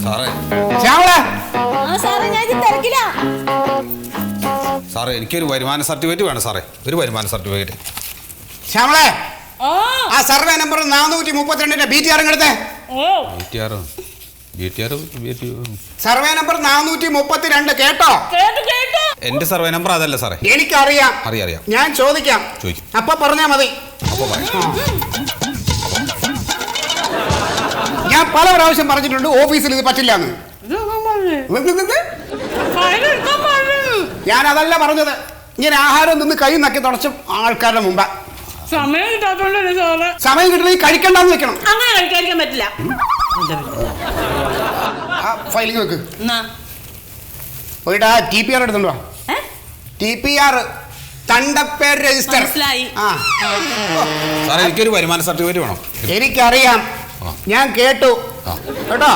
സാറേ ശ്യാമളെ സാറേ എനിക്കൊരു വരുമാന സർട്ടിഫിക്കറ്റ് വേണം സാറേ. ഒരു വരുമാന സർട്ടിഫിക്കറ്റ്. ശ്യാമളെ ആ സർവേ നമ്പർ 432 BTR എടുത്തേ. സർവേ നമ്പർ 432 കേട്ടോ? എന്റെ സർവേ നമ്പർ അതല്ല സാറേ. എനിക്കറിയാം. അറിയാം. ഞാൻ ചോദിക്കാം. അപ്പൊ പറഞ്ഞാ മതി. ഞാൻ പല പ്രാവശ്യം പറഞ്ഞിട്ടുണ്ട് ഓഫീസിൽ ഇത് പറ്റില്ലാന്ന്. ഞാൻ അതല്ല പറഞ്ഞത്. ഇങ്ങനെ ആഹാരം നിന്ന് കൈ നക്കി തുടച്ചും ആൾക്കാരുടെ മുമ്പ്. സമയം കിട്ടാത്തോണ്ടല്ലേ സാറേ. സമയം കിട്ടണമെങ്കിൽ കഴിക്കണ്ടെന്ന് വെക്കണം. അങ്ങനെ കഴിക്കാൻ പറ്റില്ല. ഫയലിംഗ് വെക്ക്. പോയിട്ട് ആ TPR എടുത്തോണ്ടോ. TPR തണ്ടപ്പേര് രജിസ്റ്റർ. സാറേ എനിക്കൊരു വരുമാന സർട്ടിഫിക്കറ്റ് വേണം. എനിക്കറിയാം. ഞാൻ കേട്ടു കേട്ടോ.